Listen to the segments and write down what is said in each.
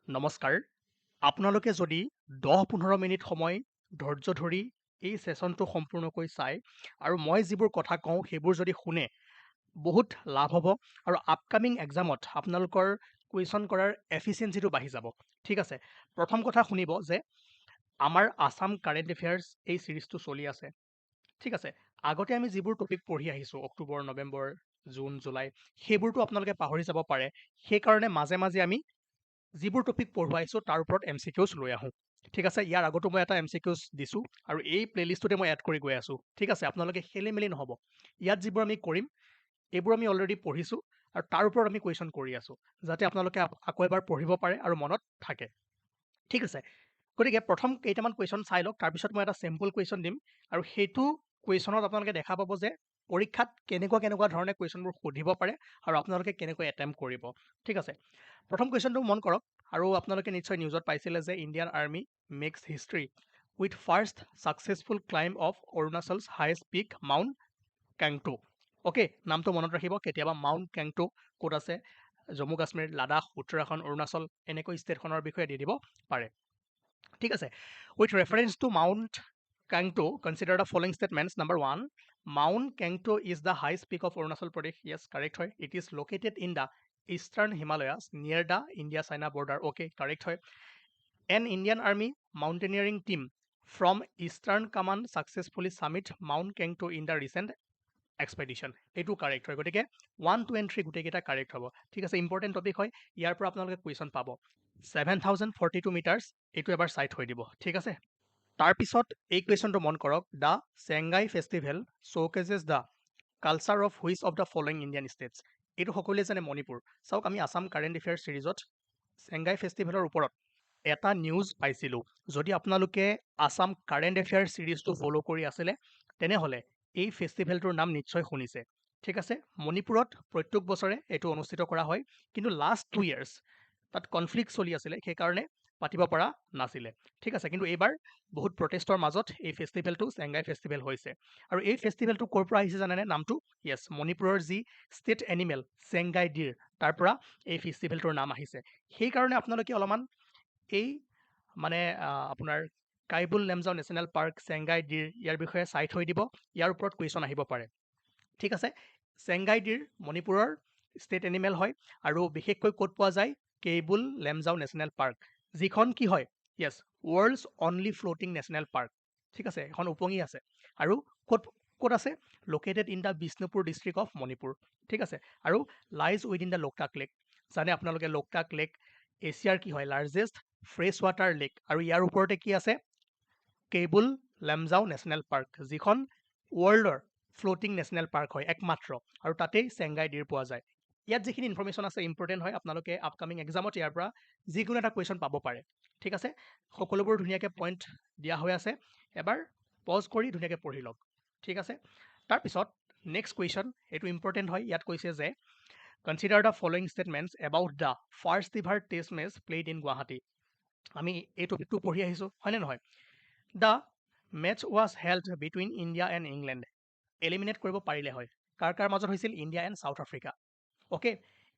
নমস্কাৰ। আপোনালোকে যদি ১০-১৫ মিনিট সময় ধৈৰ্য ধৰি এই ছেছনটো সম্পূৰ্ণকৈ চায় আৰু মই যিবোৰ কথা কওঁ সেইবোৰ যদি শুনে, বহুত লাভ হ'ব আৰু আপকামিং এক্সামত আপোনালোকৰ কুৱেশ্যন কৰাৰ এফিচিয়েঞ্চিটো বাঢ়ি যাব। ঠিক আছে? প্ৰথম কথা শুনিব যে আমাৰ আছাম কাৰেণ্ট এফেয়াৰ্ছ এই ছিৰিজটো চলি আছে। ঠিক আছে? আগতে আমি যিবোৰ টপিক পঢ়ি আহিছোঁ অক্টোবৰ, নৱেম্বৰ, জুন, জুলাই সেইবোৰতো আপোনালোকে পাহৰি যাব পাৰে। সেইকাৰণে মাজে মাজে আমি যিবোৰ টপিক পঢ়ুৱাইছোঁ তাৰ ওপৰত MCQs লৈ আহোঁ। ঠিক আছে? ইয়াৰ আগতো মই এটা MCQs দিছোঁ আৰু এই প্লেলিষ্টটোতে মই এড কৰি গৈ আছোঁ। ঠিক আছে? আপোনালোকে খেলিমেলি নহ'ব। ইয়াত যিবোৰ আমি কৰিম এইবোৰ আমি অলৰেডি পঢ়িছোঁ আৰু তাৰ ওপৰত আমি কুৱেশ্যন কৰি আছোঁ যাতে আপোনালোকে আকৌ এবাৰ পঢ়িব পাৰে আৰু মনত থাকে। ঠিক আছে? গতিকে প্ৰথম কেইটামান কুৱেশ্যন চাই লওক, তাৰপিছত মই এটা চেম্পল কুৱেশ্যন দিম আৰু সেইটো কুৱেশ্যনত আপোনালোকে দেখা পাব যে পৰীক্ষাত কেনেকুৱা ধৰণে কুৱেশ্যনবোৰ সুধিব পাৰে আৰু আপোনালোকে কেনেকৈ এটেম্প কৰিব। ঠিক আছে? প্ৰথম কুৱেশ্যনটো মন কৰক আৰু আপোনালোকে নিশ্চয় নিউজত পাইছিলে যে Indian army makes history with first successful climb of Arunachal's highest peak mount Kangto. Okay, নামটো মনত ৰাখিব। কেতিয়াবা মাউণ্ট কেংটো ক'ত আছে, জম্মু কাশ্মীৰ, লাডাখ, উত্তৰাখণ্ড, অৰুণাচল এনেকৈ ষ্টেটখনৰ বিষয়ে দি দিব পাৰে। ঠিক আছে? With reference to mount Kangto, consider the following statements. Number 1, mount Kangto is the highest peak of Arunachal Pradesh. Yes, correct হয়। It is located in the eastern Himalayas near the India China border. Okay, correct হয়। An Indian army mountaineering team from eastern command successfully summit mount Kangto in the recent expedition. এইটো correct হয়। গতিকে 1, 2 and 3 গোটেইকেইটা correct হ'ব। ঠিক আছে? Important topic হয়। ইয়াৰ পৰা আপোনালোকে কুৱেশ্যন পাব। 7042 মিটাৰ্ছ, এইটো এবাৰ চাই থৈ দিব। ঠিক আছে? তাৰপিছত এই কুৱেশ্যনটো মন কৰক। The Sangai festival showcases the culture of which of the following Indian states. এইটো সকলোৱে জানে, মণিপুৰ। চাওক, আমি আছাম কাৰেণ্ট এফেয়াৰ্ছ ছিৰিজত চেংগাই ফেষ্টিভেলৰ ওপৰত এটা নিউজ পাইছিলোঁ। যদি আপোনালোকে আছাম কাৰেণ্ট এফেয়াৰ্ছ ছিৰিজটো ফ'ল' কৰি আছিলে তেনেহ'লে এই ফেষ্টিভেলটোৰ নাম নিশ্চয় শুনিছে। ঠিক আছে? মণিপুৰত প্ৰত্যেক বছৰে এইটো অনুষ্ঠিত কৰা হয়, কিন্তু লাষ্ট 2 years তাত কনফ্লিক্ট চলি আছিলে, সেইকাৰণে পাতিব পৰা নাছিলে। ঠিক আছে? কিন্তু এইবাৰ বহুত প্ৰটেষ্টৰ মাজত এই ফেষ্টিভেলটো চেংগাই ফেষ্টিভেল হৈছে। আৰু এই ফেষ্টিভেলটো ক'ৰ পৰা আহিছে জানেনে নামটো? য়েছ, মণিপুৰৰ যি ষ্টেট এনিমেল চেংগাই ডিৰ, তাৰ পৰা এই ফেষ্টিভেলটোৰ নাম আহিছে। সেইকাৰণে আপোনালোকে অলপমান এই আপোনাৰ কাইবুল লেমজাও নেশ্যনেল পাৰ্ক, চেংগাই ডিৰ ইয়াৰ বিষয়ে চাই থৈ দিব। ইয়াৰ ওপৰত কুৱেশ্যন আহিব পাৰে। ঠিক আছে? চেংগাই ডিৰ মণিপুৰৰ ষ্টেট এনিমেল হয় আৰু বিশেষকৈ ক'ত পোৱা যায়? কেইবুল লেমজাও নেশ্যনেল পাৰ্ক, যিখন কি হয়? Yes, world's only floating national park. ঠিক আছে? এখন উপঙি আছে আৰু ক'ত ক'ত আছে? Located in the Bishnupur district of Manipur. ঠিক আছে? আৰু lies within the Loktak lake. জানে আপোনালোকে লোকটাক লেক এছিয়াৰ কি হয়? Largest fresh water lake. আৰু ইয়াৰ ওপৰতে কি আছে? কেইবুল লেমজাও নেশ্যনেল পাৰ্ক, যিখন ৱৰ্ল্ডৰ ফ্ল'টিং নেশ্যনেল পাৰ্ক হয় একমাত্ৰ, আৰু তাতেই চেংগাই ডিৰ পোৱা যায়। ইয়াত যিখিনি ইনফৰমেশ্যন আছে ইম্পৰ্টেণ্ট হয়। আপোনালোকে আপকামিং এক্সামত ইয়াৰ পৰা যিকোনো এটা কুৱেশ্যন পাব পাৰে। ঠিক আছে? সকলোবোৰ ধুনীয়াকৈ পইণ্ট দিয়া হৈ আছে। এবাৰ পজ কৰি ধুনীয়াকৈ পঢ়ি লওক। ঠিক আছে? তাৰপিছত নেক্সট কুৱেশ্যন, এইটো ইম্পৰ্টেণ্ট হয়। ইয়াত কৈছে যে consider the following statements about the first ever test match played in Guwahati. আমি এই টপিকটো পঢ়ি আহিছোঁ, হয়নে নহয়? The match was held between India and England. Eliminate কৰিব পাৰিলে হয়। কাৰ কাৰ মাজত হৈছিল? India and South Africa. Okay,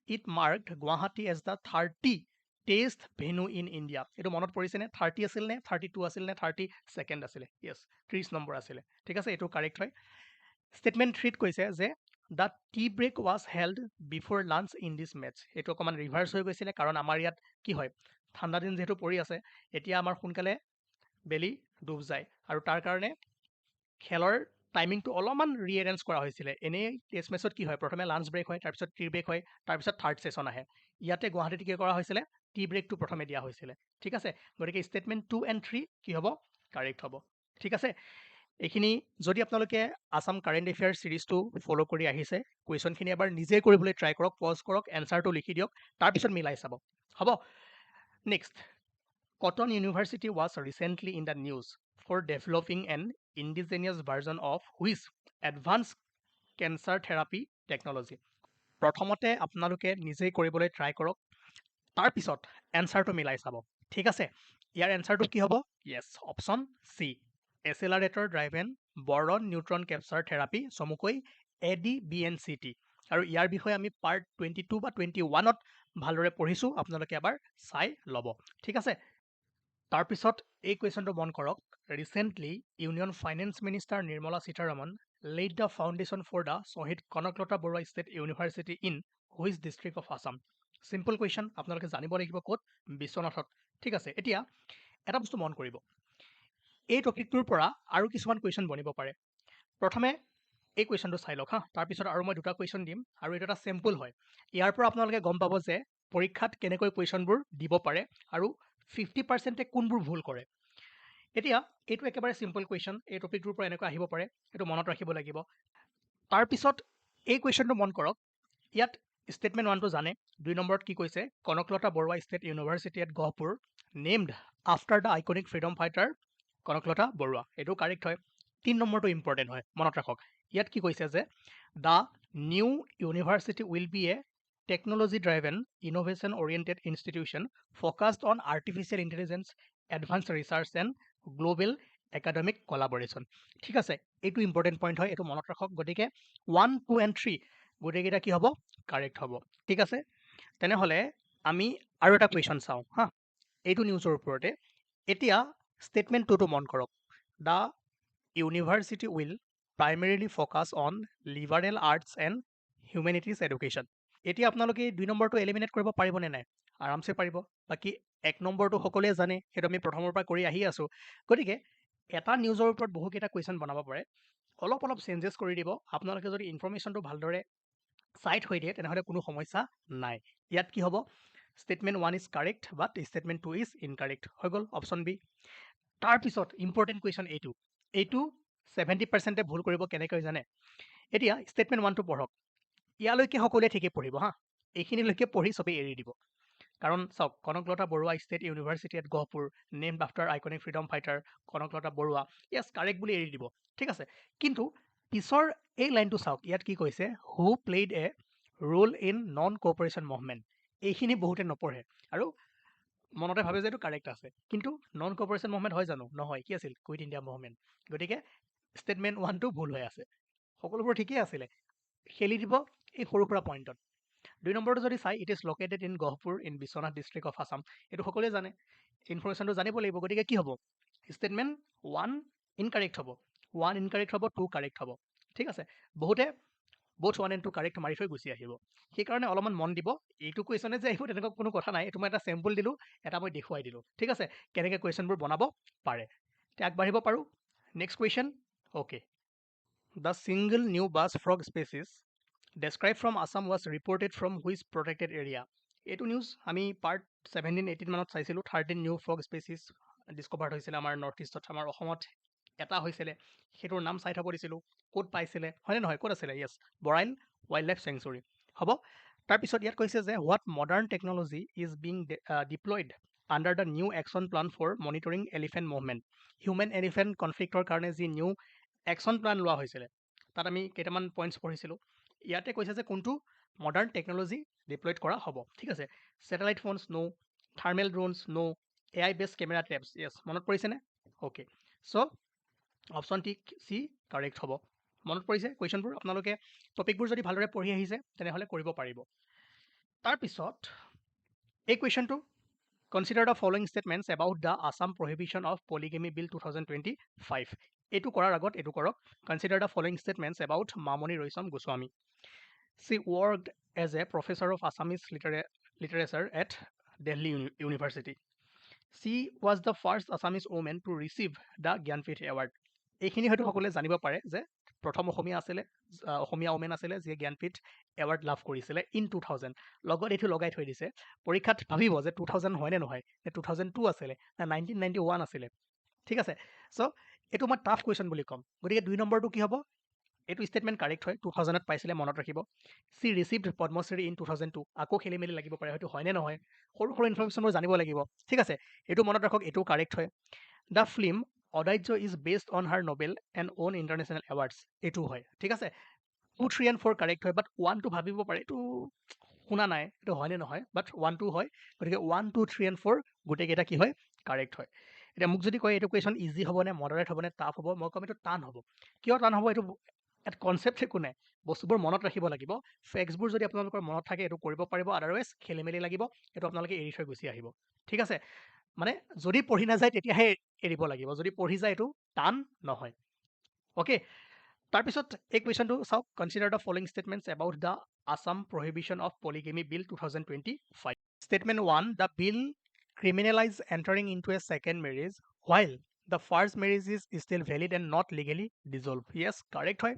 it marked Guwahati as the 30 test venue in India. এইটো মনত পৰিছেনে? 30 আছিল নে 32 আছিল নে 32nd আছিলে? য়েছ, 30 নম্বৰ আছিলে। ঠিক আছে? এইটো কাৰেক্ট হয়। ষ্টেটমেণ্ট 3ত কৈছে যে the tea break was held before lunch in this match. এইটো অকণমান ৰিভাৰ্চ হৈ গৈছিলে, কাৰণ আমাৰ ইয়াত কি হয়? ঠাণ্ডা দিন যিহেতু পৰি আছে, এতিয়া আমাৰ সোনকালে বেলি ডুব যায় আৰু তাৰ কাৰণে খেলৰ টাইমিংটো অলপমান ৰিএৰেঞ্জ কৰা হৈছিলে। এনেই টেষ্ট মেচত কি হয়? প্ৰথমে লাঞ্চ ব্ৰেক হয়, তাৰপিছত টি ব্ৰেক হয়, তাৰপিছত থাৰ্ড ছেশ্যন আহে। ইয়াতে গুৱাহাটীত কি কৰা হৈছিলে? টি ব্ৰেকটো প্ৰথমে দিয়া হৈছিলে। ঠিক আছে? গতিকে ষ্টেটমেণ্ট 2 and 3 কি হ'ব? কাৰেক্ট হ'ব। ঠিক আছে? এইখিনি যদি আপোনালোকে আছাম কাৰেণ্ট এফেয়াৰ্ছ ছিৰিজটো ফ'ল' কৰি আহিছে, কুৱেশ্যনখিনি এবাৰ নিজে কৰিবলৈ ট্ৰাই কৰক, পজ কৰক, এনচাৰটো লিখি দিয়ক, তাৰপিছত মিলাই চাব। হ'ব? Next, Cotton University was recently in the news for developing an indigenous version of which advanced cancer therapy technology. প্ৰথমতে আপোনালোকে নিজেই কৰিবলৈ ট্ৰাই কৰক, তাৰপিছত এনচাৰটো মিলাই চাব। ঠিক আছে? ইয়াৰ এনচাৰটো কি হ'ব? Yes, option C, accelerator driven boron neutron capture therapy, চমুকৈ ADBNCT। আৰু ইয়াৰ বিষয়ে আমি পাৰ্ট 22 বা 21ত ভালদৰে পঢ়িছোঁ আপোনালোকে এবাৰ চাই ল'ব ঠিক আছে তাৰপিছত এই কুৱেশ্যনটো মন কৰক recently union finance minister Nirmala Sitharaman laid the foundation for the Shahid Kanaklata Borua State University in which district of Assam? Simple question আপোনালোকে জানিব লাগিব ক'ত বিশ্বনাথত ঠিক আছে এতিয়া এটা বস্তু মন কৰিব এই টপিকটোৰ পৰা আৰু কিছুমান কুৱেশ্যন বনিব পাৰে প্ৰথমে এই কুৱেশ্যনটো চাই লওক হা তাৰপিছত আৰু মই দুটা কুৱেশ্যন দিম আৰু এইটো এটা চেম্পল হয় ইয়াৰ পৰা আপোনালোকে গম পাব যে পৰীক্ষাত কেনেকৈ কুৱেশ্যনবোৰ দিব পাৰে আৰু 50%এ কোনবোৰ ভুল কৰে এতিয়া এইটো একেবাৰে চিম্পল কুৱেশ্যন এই টপিকটোৰ পৰা এনেকৈ আহিব পাৰে এইটো মনত ৰাখিব লাগিব তাৰপিছত এই কুৱেশ্যনটো মন কৰক ইয়াত ষ্টেটমেণ্ট ওৱানটো জানে 2 নম্বৰত কি কৈছে Kanaklata Barua state university at Gohpur named after the iconic freedom fighter Kanaklata Barua এইটো কাৰেক্ট হয় 3 নম্বৰটো ইম্পৰ্টেণ্ট হয় মনত ৰাখক ইয়াত কি কৈছে যে the new university will B A technology driven innovation oriented institution focused on artificial intelligence advanced research and global academic collaboration ঠিক আছে এইটো ইম্পৰ্টেণ্ট পইণ্ট হয় এইটো মনত ৰাখক গতিকে 1 2 and 3 গোটেইকেইটা কি হ'ব কাৰেক্ট হ'ব ঠিক আছে তেনেহ'লে আমি আৰু এটা কুৱেশ্যন চাওঁ হা এইটো নিউজৰ ওপৰতে এতিয়া ষ্টেটমেণ্ট 2টো মন কৰক the university will primarily focus on liberal arts and humanities education এতিয়া আপোনালোকে 2 নম্বৰটো এলিমিনেট কৰিব পাৰিবনে নাই আৰামছে পাৰিব বাকি 1 নম্বৰটো সকলোৱে জানে সেইটো আমি প্ৰথমৰ পৰা কৰি আহি আছো গতিকে এটা নিউজৰ ওপৰত বহুকেইটা কুৱেশ্যন বনাব পাৰে অলপ অলপ চেঞ্জেছ কৰি দিব আপোনালোকে যদি ইনফৰমেশ্যনটো ভালদৰে চাইট হৈ দিয়ে তেনেহ'লে কোনো সমস্যা নাই ইয়াত কি হ'ব statement 1 is correct but statement 2 is incorrect হৈ গ'ল অপশ্যন বি তাৰপিছত ইম্পৰ্টেণ্ট কুৱেশ্যন এইটো 70%এ ভুল কৰিব কেনেকৈ জানে এতিয়া ষ্টেটমেণ্ট 1টো পঢ়ক ইয়ালৈকে সকলোৱে ঠিকে পঢ়িব হা এইখিনিলৈকে পঢ়ি চবেই এৰি দিব কাৰণ চাওক Kanaklata Barua state university at Gohpur named after iconic freedom fighter Kanaklata Barua yes correct বুলি এৰি দিব ঠিক আছে কিন্তু পিছৰ এই লাইনটো চাওক ইয়াত কি কৈছে who played a role in non cooperation movement এইখিনি বহুতে নপঢ়ে আৰু মনতে ভাবে যে এইটো কাৰেক্ট আছে কিন্তু নন কোঅপাৰেশ্যন মুভমেণ্ট হয় জানো নহয় কি আছিল কুইট ইণ্ডিয়া মুভমেণ্ট গতিকে ষ্টেটমেণ্ট 1টো ভুল হৈ আছে সকলোবোৰ ঠিকেই আছিলে খেলি দিব এই সৰু সুৰা পইণ্টত 2 নম্বৰটো যদি চাই it is located in Gohpur in Biswanath district of Assam এইটো সকলোৱে জানে ইনফৰমেশ্যনটো জানিব লাগিব গতিকে কি হ'ব ষ্টেটমেণ্ট 1 ইনকাৰেক্ট হ'ব 1 ইনকাৰেক্ট হ'ব 2 কাৰেক্ট হ'ব ঠিক আছে বহুতে বোথ 1 and 2 কাৰেক্ট মাৰি থৈ গুচি আহিব সেইকাৰণে অলপমান মন দিব এইটো কুৱেশ্যনে যে আহিব তেনেকুৱা কোনো কথা নাই এইটো মই এটা চেম্পল দিলোঁ এটা মই দেখুৱাই দিলোঁ ঠিক আছে কেনেকৈ কুৱেশ্যনবোৰ বনাব পাৰে এতিয়া আগবাঢ়িব পাৰোঁ next question okay the single new bus frog species described from Assam was reported from which protected area এইটো নিউজ আমি পাৰ্ট 17-18 মানত চাইছিলোঁ 13 নিউ ফ্ৰগ স্পেচিছ ডিস্কভাৰ্ড হৈছিলে আমাৰ নৰ্থ ইষ্টত আমাৰ অসমত এটা হৈছিলে সেইটোৰ নাম চাই থ'ব দিছিলোঁ ক'ত পাইছিলে হয়নে নহয় ক'ত আছিলে yes Barail wildlife sanctuary হ'ব তাৰপিছত ইয়াত কৈছে যে what modern technology is being deployed under the new action plan for monitoring elephant movement human elephant কনফ্লিক্টৰ কাৰণে যি নিউ একশ্যন প্লান লোৱা হৈছিলে তাত আমি কেইটামান পইণ্টছ পঢ়িছিলোঁ ইয়াতে কৈছে যে কোনটো মডাৰ্ণ টেকনলজি ডিপ্লয়ড কৰা হ'ব ঠিক আছে ছেটেলাইট ফোনছ নো থাৰ্মেল ড্ৰোনছ নো AI বেছ কেমেৰা ট্ৰেপছ য়েছ মনত পৰিছেনে okay so' option C correct হ'ব মনত পৰিছে কুৱেশ্যনবোৰ আপোনালোকে টপিকবোৰ যদি ভালদৰে পঢ়ি আহিছে তেনেহ'লে কৰিব পাৰিব তাৰপিছত এই কুৱেশ্যনটো consider the following statements about the Assam prohibition of polygamy bill 2025 এইটো কৰাৰ আগত এইটো কৰক consider the following statements about Mamoni Raisom Goswami She worked as a professor of Assamese literature at Delhi University. She was the first Assamese woman to receive the Gyanpith Award. এইখিনি হয়তো সকলোৱে জানিব পাৰে যে প্ৰথম অসমীয়া ওমেন আছিলে যিয়ে জ্ঞানপীঠ এৱাৰ্ড লাভ কৰিছিলে ইন 2000 লগত এইটো লগাই থৈ দিছে পৰীক্ষাত ভাবিব যে 2000 হয়নে নহয় নে 2002 আছিলে নে 1991 আছিলে ঠিক আছে চ' এইটো মই টাফ কুৱেশ্যন বুলি ক'ম গতিকে 2 নম্বৰটো কি হ'ব এইটো ষ্টেটমেণ্ট কাৰেক্ট হয় 2000ত পাইছিলে মনত ৰাখিব চি ৰিচিভড পদ্মশ্ৰী ইন 2002 আকৌ খেলি মেলি লাগিব পাৰে হয়তো হয়নে নহয় সৰু সৰু ইনফৰমেশ্যনবোৰ জানিব লাগিব ঠিক আছে এইটো মনত ৰাখক এইটো কাৰেক্ট হয় the film Adajya is based on her novel and won international awards এইটো হয় ঠিক আছে 2 3 and 4 কাৰেক্ট হয় বাট 1 2 ভাবিব পাৰে এইটো শুনা নাই এইটো হয়নে নহয় বাট 1 2 হয় গতিকে 1 2 3 and 4 গোটেইকেইটা কি হয় কাৰেক্ট হয় এতিয়া মোক যদি কয় এইটো কুৱেশ্যন ইজি হ'ব নে মডাৰেট হ'ব নে টাফ হ'ব মই ক'ম এইটো টান হ'ব কিয় টান হ'ব এইটো এটা কনচেপ্ট একো নাই, বস্তুবোৰ মনত ৰাখিব লাগিব। ফেক্টছবোৰ যদি আপোনালোকৰ মনত থাকে এইটো কৰিব পাৰিব, আদাৰৱাইজ খেলি মেলি লাগিব এইটো আপোনালোকে এৰি থৈ গুচি আহিব। ঠিক আছে, মানে যদি পঢ়ি নাযায় তেতিয়াহে এৰিব লাগিব, যদি পঢ়ি যায় এইটো টান নহয়। অ'কে, তাৰপিছত এই কুৱেশ্যনটো চাওক, consider the following statements about the Assam prohibition of polygamy bill 2025। Statement 1, the bill criminalise entering into a second marriage while the first marriage is still valid and not legally dissolved. Yes, correct হয়।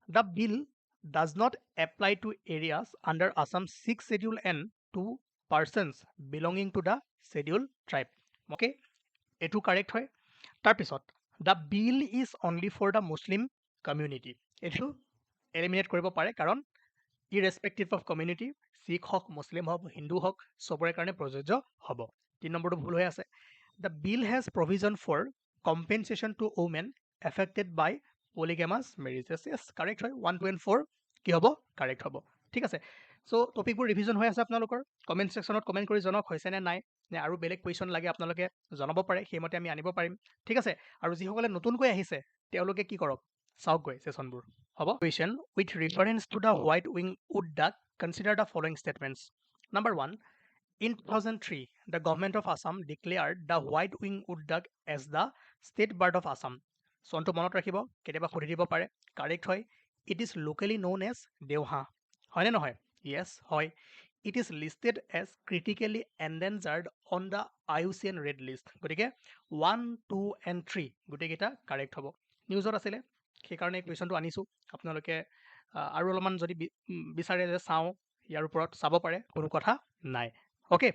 The bill does not apply to areas under Assam's 6th schedule and to persons belonging to the scheduled tribe. Okay, এইটো correct হয়। তাৰপিছত the bill is only for the Muslim community, এইটো eliminate কৰিব পাৰে কাৰণ irrespective of community, Sikh হওক, মুছলিম হওক, হিন্দু হওক, চবৰে কাৰণে প্ৰযোজ্য হ'ব। 3 নম্বৰটো ভুল হৈ আছে। The bill has provision for compensation to women affected by polygamous marriages. Yes, correct হয়। 1, 2 and 4 কি হ'ব? Correct হ'ব। ঠিক আছে, চ' টপিকবোৰ ৰিভিজন হৈ আছে আপোনালোকৰ। কমেণ্ট ছেকশ্যনত কমেণ্ট কৰি জনাওক হৈছে নে নাই, নে আৰু বেলেগ কুৱেশ্যন লাগে আপোনালোকে জনাব পাৰে, সেইমতে আমি আনিব পাৰিম। ঠিক আছে, আৰু যিসকলে নতুনকৈ আহিছে তেওঁলোকে কি কৰক, চাওক গৈ ছেশ্যনবোৰ। হ'ব, question with reference to the white wing wood duck, consider the following statements. Number 1, in 2003, the government of Assam declared the white-winged wood duck as the state bird of Assam. চনটো মনত ৰাখিব, কেতিয়াবা সুধি দিব পাৰে। কাৰেক্ট হয়। It is locally known as দেওহাঁহ, হয়নে নহয়? Yes, হয়। It is listed as critically endangered on the IUCN red list. গতিকে 1, 2 and 3 গোটেইকেইটা কাৰেক্ট হ'ব। নিউজত আছিলে, সেইকাৰণে কুৱেশ্যনটো আনিছোঁ। আপোনালোকে আৰু অলপমান যদি বিচাৰে যে চাওঁ ইয়াৰ ওপৰত চাব পাৰে, কোনো কথা নাই। অ'কে,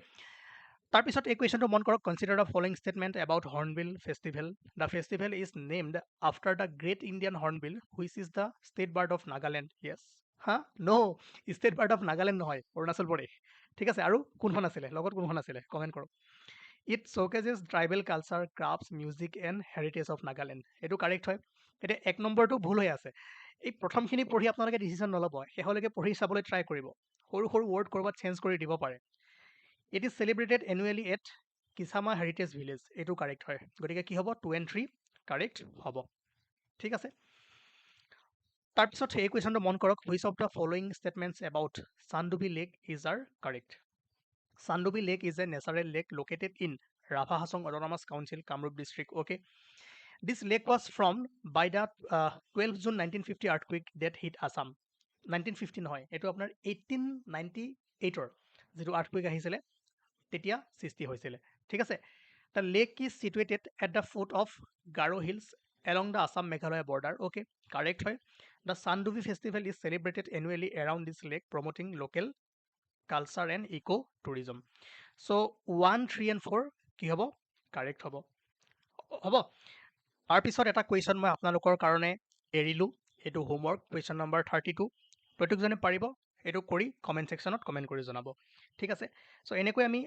তাৰপিছত এই কুৱেশ্যনটো মন কৰক, consider the following statement about hornbill festival. The festival is named after the great Indian hornbill which is the state bird of Nagaland. Yes, হা, no', state bird of Nagaland নহয়, অৰুণাচল প্ৰদেশ। ঠিক আছে, আৰু কোনখন আছিলে লগত, কোনখন আছিলে কমেণ্ট কৰক। It showcases tribal culture, crafts, music and heritage of Nagaland. এইটো কাৰেক্ট হয়। এতিয়া 1 নম্বৰটো ভুল হৈ আছে। এই প্ৰথমখিনি পঢ়ি আপোনালোকে ডিচিশ্যন নল'ব, শেষলৈকে পঢ়ি চাবলৈ ট্ৰাই কৰিব। সৰু সৰু ৱৰ্ড ক'ৰবাত চেঞ্জ কৰি দিব পাৰে। It is celebrated annually at Kisama Heritage Village. এইটো কাৰেক্ট হয়, গতিকে কি হ'ব, 2 and 3 কাৰেক্ট হ'ব। ঠিক আছে, তাৰপিছত এই কুৱেশ্যনটো মন কৰক, which of the following statements about Chandubi lake is R correct. Sandobi Lake is a natural lake located in Rafa Hasong Autonomous Council, Kamrup district. Okay, this lake was formed by the 12 June 1950 earthquake that hit Assam. 1950 নহয়, এইটো আপোনাৰ 1898 যিটো আৰ্থকুইক আহিছিলে তেতিয়া সৃষ্টি হৈছিলে। ঠিক আছে, the lake is situated at the foot of Garo Hills along the Assam Meghalaya border. Okay, correct হয়। The Chandubi festival is celebrated annually around this lake promoting local culture and eco tourism. So' 1, 3 and 4 কি হ'ব, কাৰেক্ট হ'ব। হ'ব, তাৰপিছত এটা question মই আপোনালোকৰ কাৰণে এৰিলোঁ, এইটো হোমৱৰ্ক, কুৱেশ্যন নম্বৰ 32। প্ৰত্যেকজনে পাৰিব এইটো কৰি কমেণ্ট ছেকশ্যনত কমেণ্ট কৰি জনাব। ঠিক আছে, চ' এনেকৈ আমি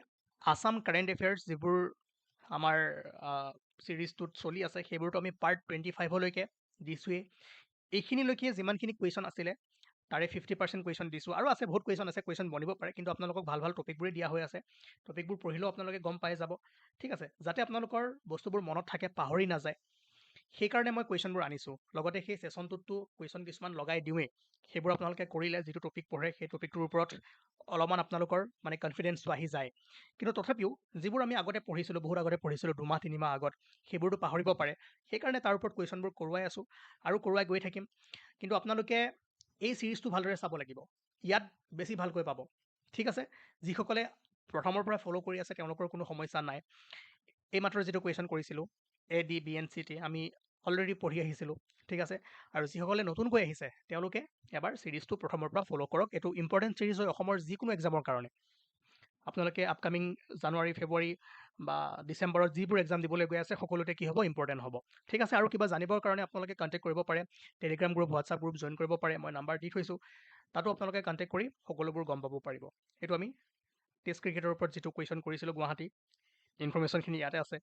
আছাম কাৰেণ্ট এফেয়াৰ্ছ যিবোৰ আমাৰ ছিৰিজটোত চলি আছে সেইবোৰতো আমি পাৰ্ট 25লৈকে দিছোঁৱেই। এইখিনিলৈকে যিমানখিনি কুৱেশ্যন আছিলে তাৰে 50% কুৱেশ্যন দিছোঁ, আৰু আছে বহুত কুৱেশ্যন আছে, কুৱেশ্যন বনিব পাৰে, কিন্তু আপোনালোকক ভাল ভাল টপিকবোৰেই দিয়া হৈ আছে। টপিকবোৰ পঢ়িলেও আপোনালোকে গম পাই যাব। ঠিক আছে, যাতে আপোনালোকৰ বস্তুবোৰ মনত থাকে, পাহৰি নাযায়, সেইকাৰণে মই কুৱেশ্যনবোৰ আনিছোঁ। লগতে সেই ছেশ্যনটোততো কুৱেশ্যন কিছুমান লগাই দিওঁৱেই, সেইবোৰ আপোনালোকে কৰিলে যিটো টপিক পঢ়ে সেই টপিকটোৰ ওপৰত অলপমান আপোনালোকৰ মানে কনফিডেঞ্চটো আহি যায়। কিন্তু তথাপিও যিবোৰ আমি আগতে পঢ়িছিলোঁ, বহুত আগতে পঢ়িছিলোঁ, 2 মাহ 3 মাহ আগত, সেইবোৰতো পাহৰিব পাৰে। সেইকাৰণে তাৰ ওপৰত কুৱেশ্যনবোৰ কৰোৱাই আছোঁ আৰু কৰোৱাই গৈ থাকিম। কিন্তু আপোনালোকে এই ছিৰিজটো ভালদৰে চাব লাগিব, ইয়াত বেছি ভালকৈ পাব। ঠিক আছে, যিসকলে প্ৰথমৰ পৰা ফ'ল' কৰি আছে তেওঁলোকৰ কোনো সমস্যা নাই। এইমাত্ৰ যিটো কুৱেশ্যন কৰিছিলোঁ ADBNCT আমি অলৰেডি পঢ়ি আহিছিলোঁ। ঠিক আছে, আৰু যিসকলে নতুনকৈ আহিছে তেওঁলোকে এবাৰ ছিৰিজটো প্ৰথমৰ পৰা ফ'ল' কৰক। এইটো ইম্পৰ্টেণ্ট ছিৰিজ হয় অসমৰ যিকোনো এক্সামৰ কাৰণে। আপোনালোকে আপকামিং জানুৱাৰী, ফেব্ৰুৱাৰী বা ডিচেম্বৰত যিবোৰ এক্সাম দিবলৈ গৈ আছে সকলোতে কি হ'ব, ইম্পৰ্টেণ্ট হ'ব। ঠিক আছে, আৰু কিবা জানিবৰ কাৰণে আপোনালোকে কণ্টেক্ট কৰিব পাৰে, Telegram group, WhatsApp group join কৰিব পাৰে, মই নাম্বাৰ দি থৈছোঁ, তাতো আপোনালোকে কণ্টেক্ট কৰি সকলোবোৰ গম পাব পাৰিব। এইটো আমি টেষ্ট ক্ৰিকেটৰ ওপৰত যিটো কুৱেশ্যন কৰিছিলোঁ গুৱাহাটী, ইনফৰ্মেশ্যনখিনি ইয়াতে আছে।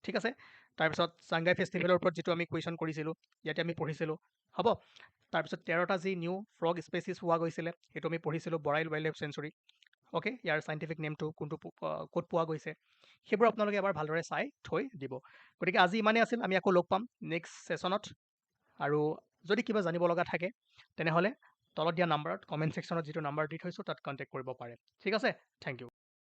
ঠিক আছে, তাৰপিছত চাংগাই ফেষ্টিভেলৰ ওপৰত যিটো আমি কুৱেশ্যন কৰিছিলোঁ ইয়াতে আমি পঢ়িছিলোঁ। হ'ব, তাৰপিছত 13টা যি নিউ ফ্ৰগ স্পেচিছ পোৱা গৈছিলে সেইটো আমি পঢ়িছিলোঁ, Barail wildlife sanctuary. Okay, ইয়াৰ চাইণ্টিফিক নেমটো কোনটো, ক'ত পোৱা গৈছে, সেইবোৰ আপোনালোকে এবাৰ ভালদৰে চাই থৈ দিব। গতিকে আজি ইমানেই আছিল, আমি আকৌ লগ পাম নেক্সট ছেশ্যনত। আৰু যদি কিবা জানিব লগা থাকে তেনেহ'লে তলত দিয়া নাম্বাৰত কমেণ্ট ছেকশ্যনত যিটো নাম্বাৰ দি থৈছোঁ তাত কণ্টেক্ট কৰিব পাৰে। ঠিক আছে, থেংক ইউ।